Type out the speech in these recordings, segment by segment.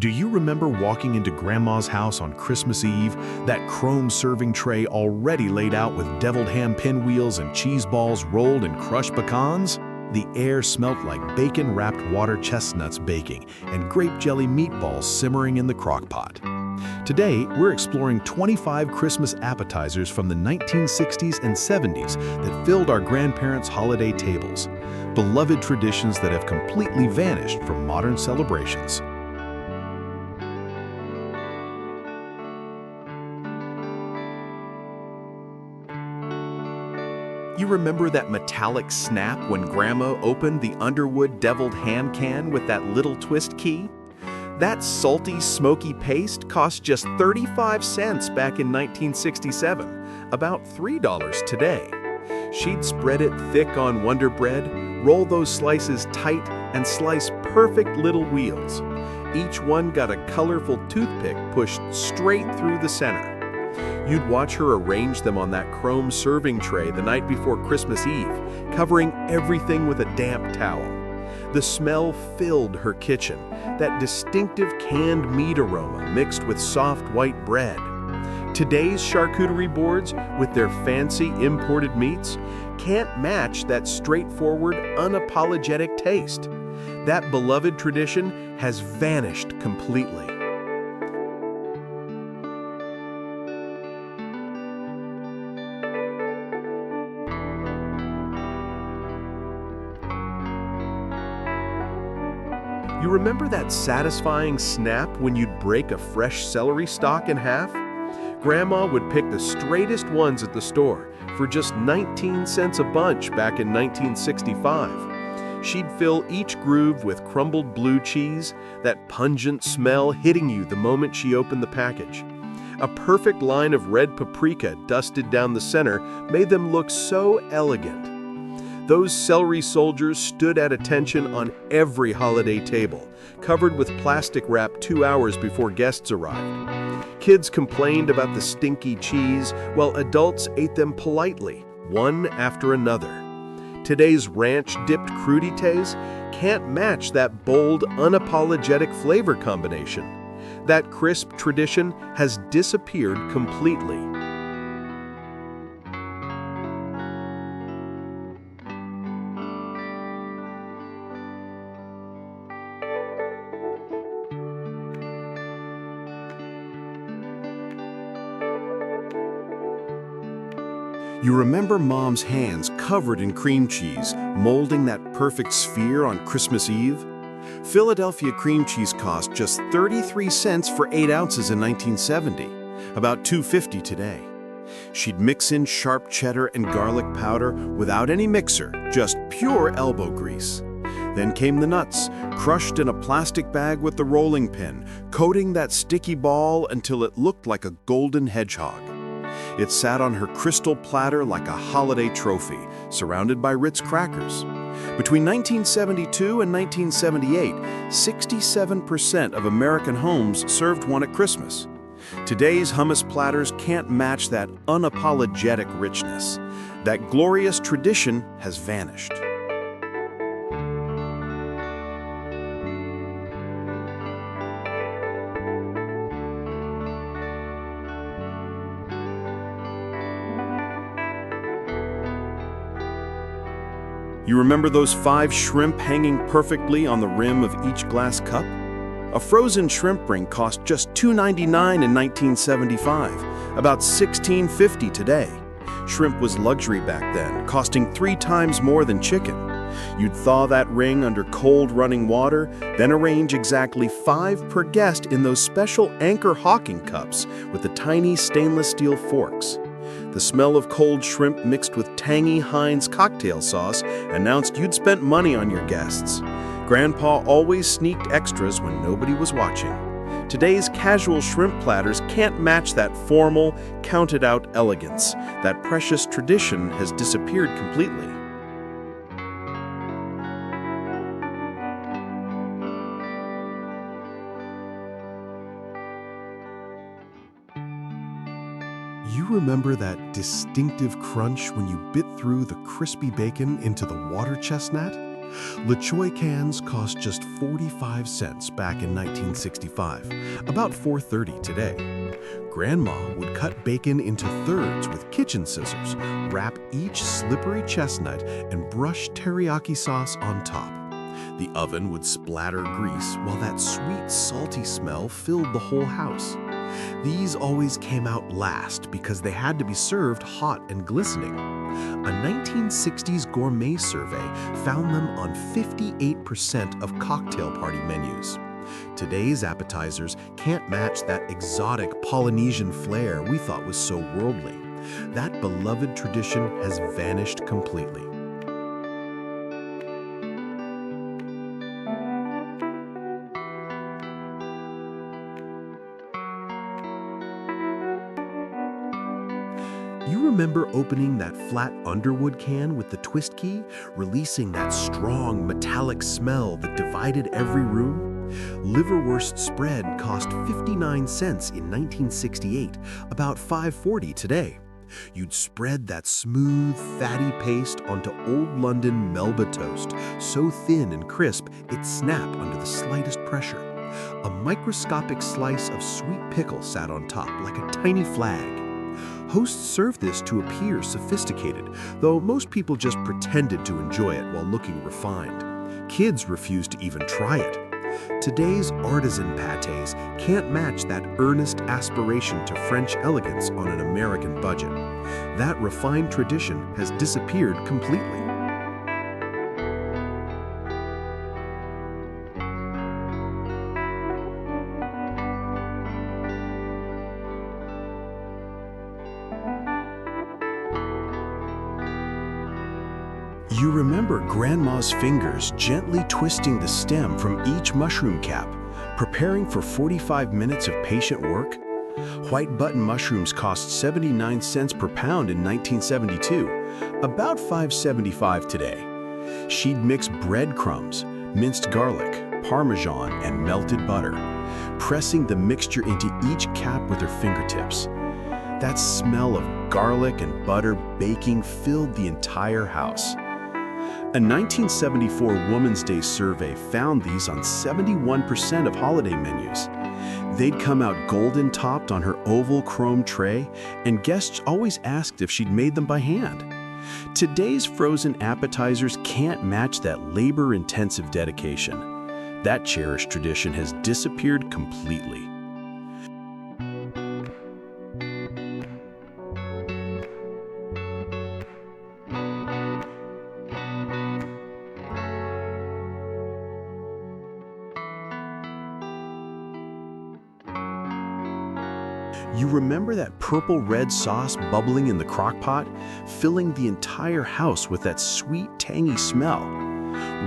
Do you remember walking into Grandma's house on Christmas Eve, that chrome serving tray already laid out with deviled ham pinwheels and cheese balls rolled in crushed pecans? The air smelt like bacon-wrapped water chestnuts baking and grape jelly meatballs simmering in the crock pot. Today, we're exploring 25 Christmas appetizers from the 1960s and 70s that filled our grandparents' holiday tables, beloved traditions that have completely vanished from modern celebrations. You remember that metallic snap when Grandma opened the Underwood deviled ham can with that little twist key? That salty, smoky paste cost just 35 cents back in 1967, about $3 today. She'd spread it thick on Wonder Bread, roll those slices tight, and slice perfect little wheels. Each one got a colorful toothpick pushed straight through the center. You'd watch her arrange them on that chrome serving tray the night before Christmas Eve, covering everything with a damp towel. The smell filled her kitchen, that distinctive canned meat aroma mixed with soft white bread. Today's charcuterie boards, with their fancy imported meats, can't match that straightforward, unapologetic taste. That beloved tradition has vanished completely. You remember that satisfying snap when you'd break a fresh celery stalk in half? Grandma would pick the straightest ones at the store for just 19 cents a bunch back in 1965. She'd fill each groove with crumbled blue cheese, that pungent smell hitting you the moment she opened the package. A perfect line of red paprika dusted down the center made them look so elegant. Those celery soldiers stood at attention on every holiday table, covered with plastic wrap 2 hours before guests arrived. Kids complained about the stinky cheese, while adults ate them politely, one after another. Today's ranch-dipped crudités can't match that bold, unapologetic flavor combination. That crisp tradition has disappeared completely. You remember Mom's hands covered in cream cheese, molding that perfect sphere on Christmas Eve? Philadelphia cream cheese cost just 33 cents for 8 ounces in 1970, about $2.50 today. She'd mix in sharp cheddar and garlic powder without any mixer, just pure elbow grease. Then came the nuts, crushed in a plastic bag with the rolling pin, coating that sticky ball until it looked like a golden hedgehog. It sat on her crystal platter like a holiday trophy, surrounded by Ritz crackers. Between 1972 and 1978, 67% of American homes served one at Christmas. Today's hummus platters can't match that unapologetic richness. That glorious tradition has vanished. You remember those 5 shrimp hanging perfectly on the rim of each glass cup? A frozen shrimp ring cost just $2.99 in 1975, about $16.50 today. Shrimp was luxury back then, costing 3 times more than chicken. You'd thaw that ring under cold running water, then arrange exactly 5 per guest in those special Anchor Hawking cups with the tiny stainless steel forks. The smell of cold shrimp mixed with tangy Heinz cocktail sauce announced you'd spent money on your guests. Grandpa always sneaked extras when nobody was watching. Today's casual shrimp platters can't match that formal, counted-out elegance. That precious tradition has disappeared completely. You remember that distinctive crunch when you bit through the crispy bacon into the water chestnut? Le Choy cans cost just 45 cents back in 1965, about $4.30 today. Grandma would cut bacon into thirds with kitchen scissors, wrap each slippery chestnut, and brush teriyaki sauce on top. The oven would splatter grease while that sweet, salty smell filled the whole house. These always came out last because they had to be served hot and glistening. A 1960s gourmet survey found them on 58% of cocktail party menus. Today's appetizers can't match that exotic Polynesian flair we thought was so worldly. That beloved tradition has vanished completely. You remember opening that flat Underwood can with the twist key, releasing that strong metallic smell that divided every room? Liverwurst spread cost 59 cents in 1968, about $5.40 today. You'd spread that smooth, fatty paste onto Old London Melba toast, so thin and crisp it snapped under the slightest pressure. A microscopic slice of sweet pickle sat on top like a tiny flag. Hosts served this to appear sophisticated, though most people just pretended to enjoy it while looking refined. Kids refused to even try it. Today's artisan pâtés can't match that earnest aspiration to French elegance on an American budget. That refined tradition has disappeared completely. You remember Grandma's fingers gently twisting the stem from each mushroom cap, preparing for 45 minutes of patient work? White button mushrooms cost 79 cents per pound in 1972, about $5.75 today. She'd mix breadcrumbs, minced garlic, Parmesan, and melted butter, pressing the mixture into each cap with her fingertips. That smell of garlic and butter baking filled the entire house. A 1974 Woman's Day survey found these on 71% of holiday menus. They'd come out golden topped on her oval chrome tray, and guests always asked if she'd made them by hand. Today's frozen appetizers can't match that labor-intensive dedication. That cherished tradition has disappeared completely. You remember that purple-red sauce bubbling in the crock pot, filling the entire house with that sweet, tangy smell?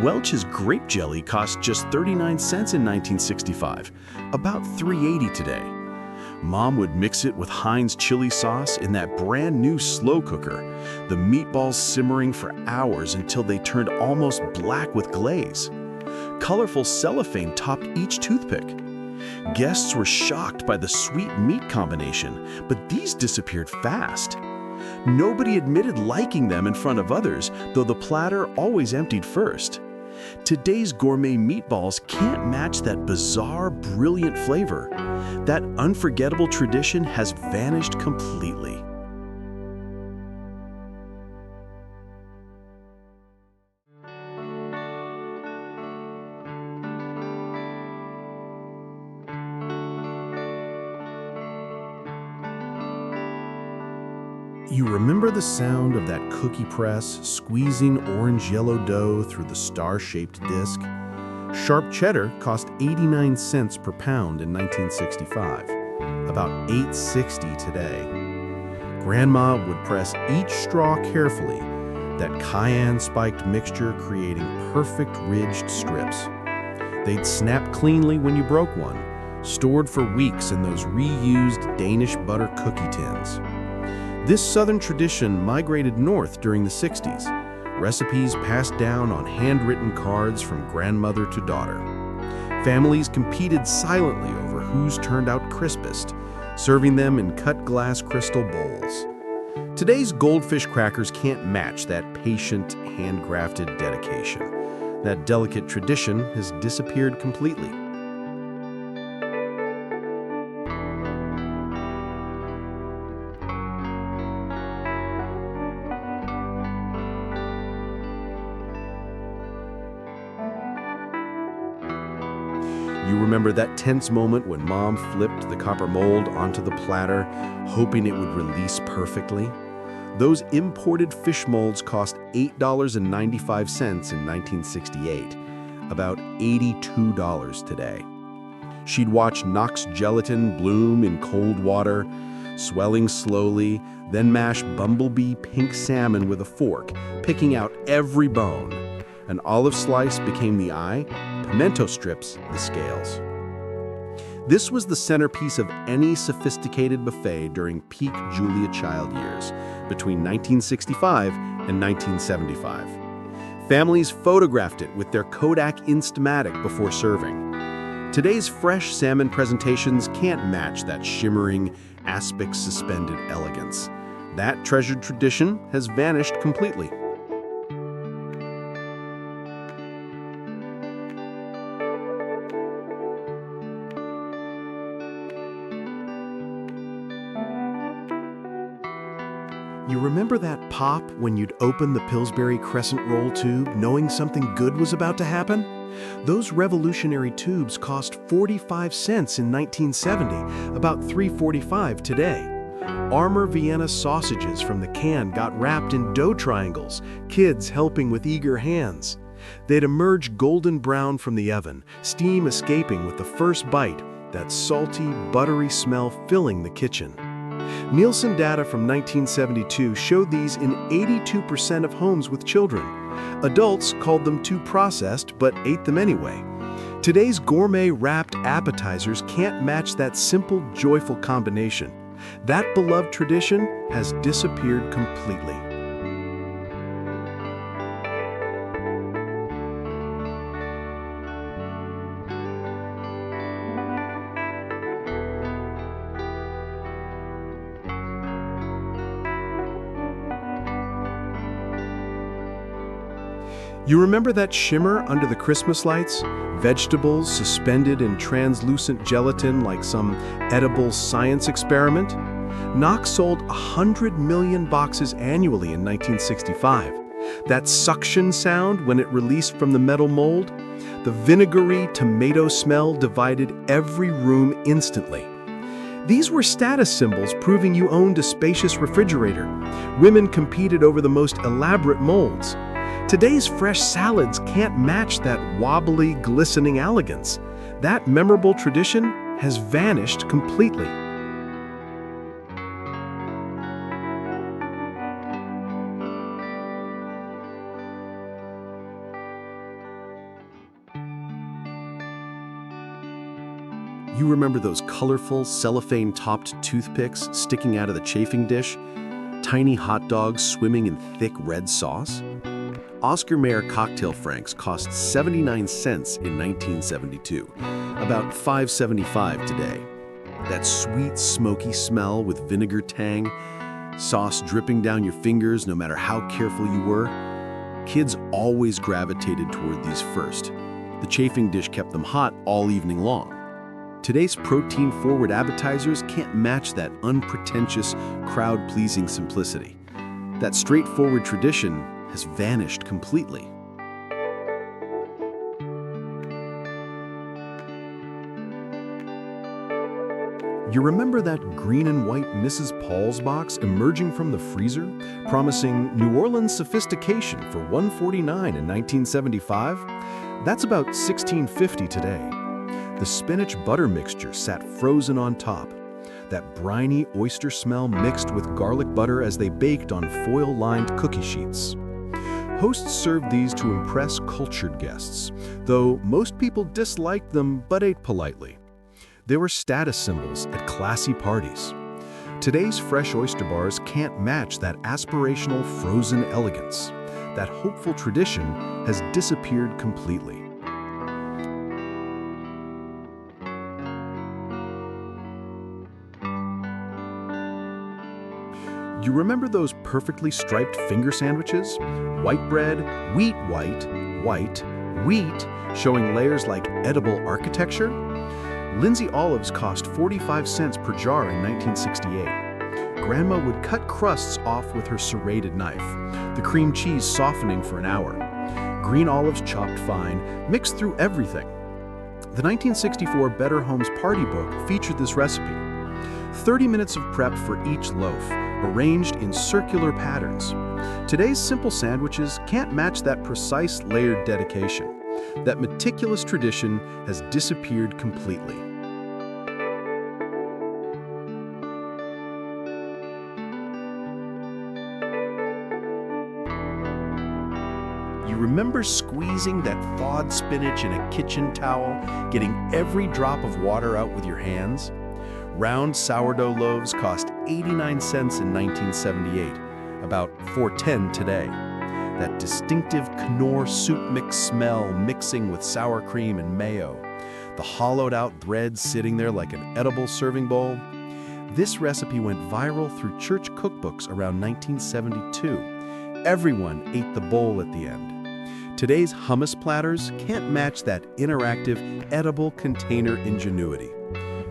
Welch's grape jelly cost just 39 cents in 1965, about $3.80 today. Mom would mix it with Heinz chili sauce in that brand new slow cooker, the meatballs simmering for hours until they turned almost black with glaze. Colorful cellophane topped each toothpick. Guests were shocked by the sweet meat combination, but these disappeared fast. Nobody admitted liking them in front of others, though the platter always emptied first. Today's gourmet meatballs can't match that bizarre, brilliant flavor. That unforgettable tradition has vanished completely. You remember the sound of that cookie press squeezing orange-yellow dough through the star-shaped disc? Sharp cheddar cost 89 cents per pound in 1965, about $8.60 today. Grandma would press each straw carefully, that cayenne-spiked mixture creating perfect ridged strips. They'd snap cleanly when you broke one, stored for weeks in those reused Danish butter cookie tins. This southern tradition migrated north during the 60s, recipes passed down on handwritten cards from grandmother to daughter. Families competed silently over whose turned out crispest, serving them in cut glass crystal bowls. Today's goldfish crackers can't match that patient, handcrafted dedication. That delicate tradition has disappeared completely. You remember that tense moment when Mom flipped the copper mold onto the platter, hoping it would release perfectly? Those imported fish molds cost $8.95 in 1968, about $82 today. She'd watch Knox gelatin bloom in cold water, swelling slowly, then mash bumblebee pink salmon with a fork, picking out every bone. An olive slice became the eye, pimento strips the scales. This was the centerpiece of any sophisticated buffet during peak Julia Child years, between 1965 and 1975. Families photographed it with their Kodak Instamatic before serving. Today's fresh salmon presentations can't match that shimmering, aspic-suspended elegance. That treasured tradition has vanished completely. You remember that pop when you'd open the Pillsbury Crescent Roll tube knowing something good was about to happen? Those revolutionary tubes cost 45 cents in 1970, about $3.45 today. Armour Vienna sausages from the can got wrapped in dough triangles, kids helping with eager hands. They'd emerge golden brown from the oven, steam escaping with the first bite, that salty, buttery smell filling the kitchen. Nielsen data from 1972 showed these in 82% of homes with children. Adults called them too processed, but ate them anyway. Today's gourmet wrapped appetizers can't match that simple, joyful combination. That beloved tradition has disappeared completely. You remember that shimmer under the Christmas lights? Vegetables suspended in translucent gelatin like some edible science experiment? Knox sold 100 million boxes annually in 1965. That suction sound when it released from the metal mold? The vinegary tomato smell divided every room instantly. These were status symbols proving you owned a spacious refrigerator. Women competed over the most elaborate molds. Today's fresh salads can't match that wobbly, glistening elegance. That memorable tradition has vanished completely. You remember those colorful, cellophane-topped toothpicks sticking out of the chafing dish? Tiny hot dogs swimming in thick red sauce? Oscar Mayer cocktail franks cost 79 cents in 1972, about $5.75 today. That sweet, smoky smell with vinegar tang, sauce dripping down your fingers no matter how careful you were. Kids always gravitated toward these first. The chafing dish kept them hot all evening long. Today's protein-forward appetizers can't match that unpretentious, crowd-pleasing simplicity. That straightforward tradition has vanished completely. You remember that green and white Mrs. Paul's box emerging from the freezer, promising New Orleans sophistication for $1.49 in 1975? That's about $16.50 today. The spinach butter mixture sat frozen on top. That briny oyster smell mixed with garlic butter as they baked on foil-lined cookie sheets. Hosts served these to impress cultured guests, though most people disliked them but ate politely. They were status symbols at classy parties. Today's fresh oyster bars can't match that aspirational frozen elegance. That hopeful tradition has disappeared completely. You remember those perfectly striped finger sandwiches? White bread, wheat white, white, Wheat, showing layers like edible architecture. Lindsay olives cost 45 cents per jar in 1968. Grandma would cut crusts off with her serrated knife, the cream cheese softening for an hour. Green olives chopped fine, mixed through everything. The 1964 Better Homes Party Book featured this recipe. 30 minutes of prep for each loaf, arranged in circular patterns. Today's simple sandwiches can't match that precise layered dedication. That meticulous tradition has disappeared completely. You remember squeezing that thawed spinach in a kitchen towel, getting every drop of water out with your hands? Round sourdough loaves cost 89 cents in 1978, about $4.10 today. That distinctive Knorr soup mix smell mixing with sour cream and mayo. The hollowed-out bread sitting there like an edible serving bowl. This recipe went viral through church cookbooks around 1972. Everyone ate the bowl at the end. Today's hummus platters can't match that interactive, edible container ingenuity.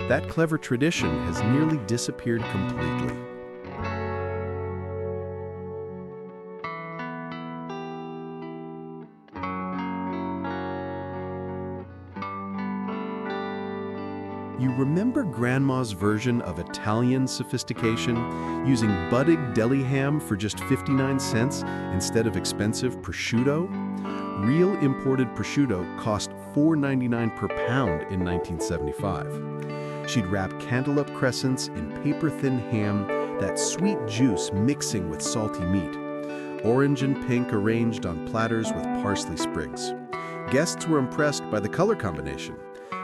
That clever tradition has nearly disappeared completely. You remember Grandma's version of Italian sophistication, using budding deli ham for just 59 cents instead of expensive prosciutto? Real imported prosciutto cost $4.99 per pound in 1975. She'd wrap cantaloupe crescents in paper-thin ham, that sweet juice mixing with salty meat. Orange and pink arranged on platters with parsley sprigs. Guests were impressed by the color combination.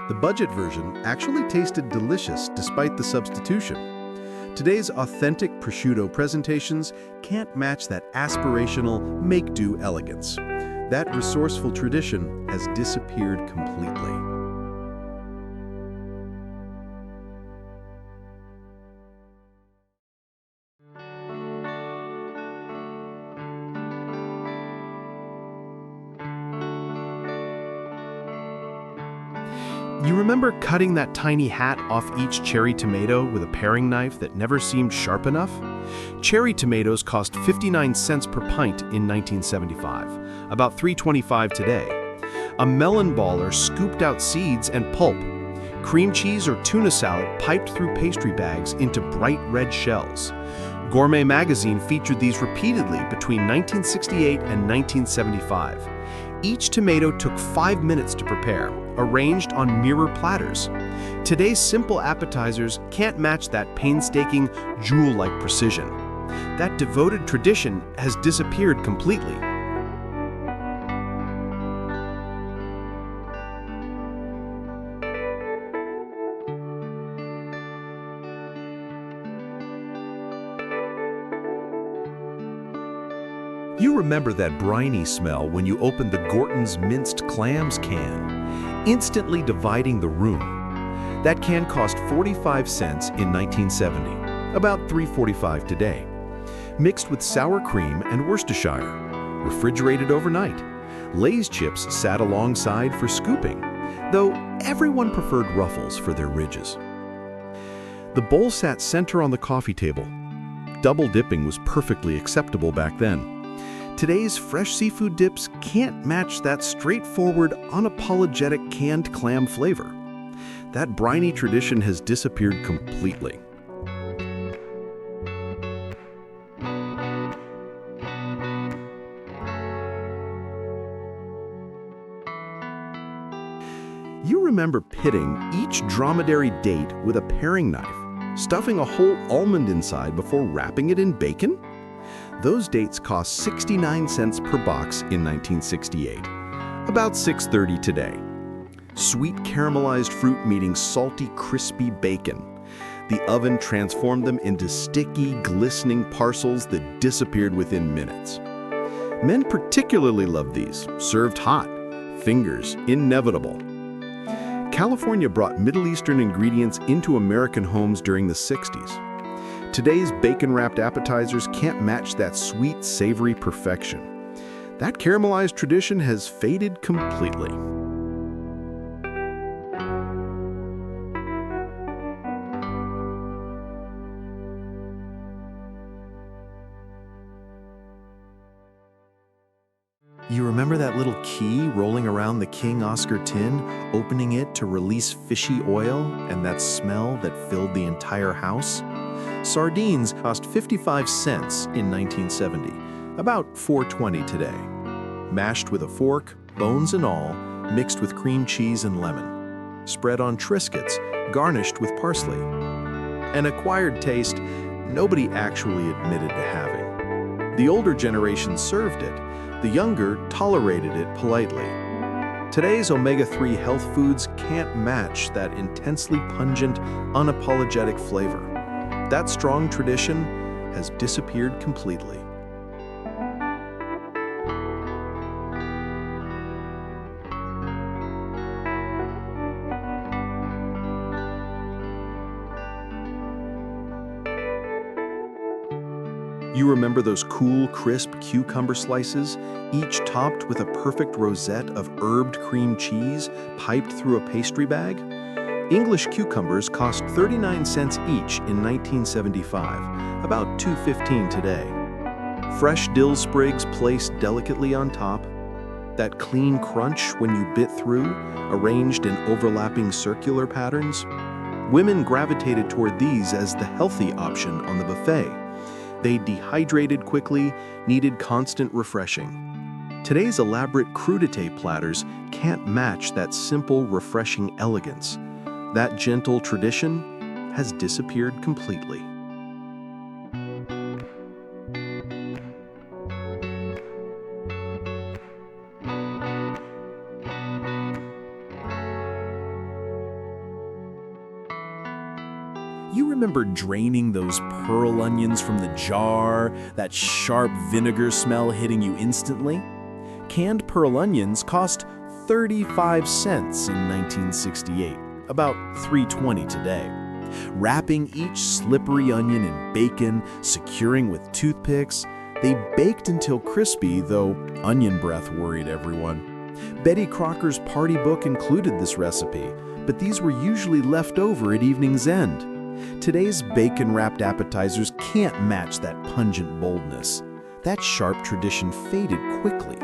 The budget version actually tasted delicious despite the substitution. Today's authentic prosciutto presentations can't match that aspirational, make-do elegance. That resourceful tradition has disappeared completely. You remember cutting that tiny hat off each cherry tomato with a paring knife that never seemed sharp enough? Cherry tomatoes cost 59 cents per pint in 1975, about $3.25 today. A melon baller scooped out seeds and pulp. Cream cheese or tuna salad piped through pastry bags into bright red shells. Gourmet magazine featured these repeatedly between 1968 and 1975. Each tomato took 5 minutes to prepare, arranged on mirror platters. Today's simple appetizers can't match that painstaking, jewel-like precision. That devoted tradition has disappeared completely. You remember that briny smell when you opened the Gorton's minced clams can, instantly dividing the room. That can cost 45 cents in 1970, about $3.45 today. Mixed with sour cream and Worcestershire, refrigerated overnight. Lay's chips sat alongside for scooping, though everyone preferred Ruffles for their ridges. The bowl sat center on the coffee table. Double dipping was perfectly acceptable back then. Today's fresh seafood dips can't match that straightforward, unapologetic canned clam flavor. That briny tradition has disappeared completely. You remember pitting each dromedary date with a paring knife, stuffing a whole almond inside before wrapping it in bacon? Those dates cost 69 cents per box in 1968, about $6.30 today. Sweet caramelized fruit meeting salty, crispy bacon. The oven transformed them into sticky, glistening parcels that disappeared within minutes. Men particularly loved these, served hot. Fingers, inevitable. California brought Middle Eastern ingredients into American homes during the 60s. Today's bacon-wrapped appetizers can't match that sweet, savory perfection. That caramelized tradition has faded completely. You remember that little key rolling around the King Oscar tin, opening it to release fishy oil and that smell that filled the entire house? Sardines cost 55 cents in 1970, about $4.20 today. Mashed with a fork, bones and all, mixed with cream cheese and lemon. Spread on Triscuits, garnished with parsley. An acquired taste nobody actually admitted to having. The older generation served it. The younger tolerated it politely. Today's omega-3 health foods can't match that intensely pungent, unapologetic flavor. That strong tradition has disappeared completely. You remember those cool, crisp cucumber slices, each topped with a perfect rosette of herbed cream cheese piped through a pastry bag? English cucumbers cost 39 cents each in 1975, about $2.15 today. Fresh dill sprigs placed delicately on top, that clean crunch when you bit through, arranged in overlapping circular patterns. Women gravitated toward these as the healthy option on the buffet. They dehydrated quickly, needed constant refreshing. Today's elaborate crudité platters can't match that simple, refreshing elegance. That gentle tradition has disappeared completely. You remember draining those pearl onions from the jar, that sharp vinegar smell hitting you instantly? Canned pearl onions cost 35 cents in 1968, about $3.20 today. Wrapping each slippery onion in bacon, securing with toothpicks, they baked until crispy, though onion breath worried everyone. Betty Crocker's party book included this recipe, but these were usually left over at evening's end. Today's bacon-wrapped appetizers can't match that pungent boldness. That sharp tradition faded quickly.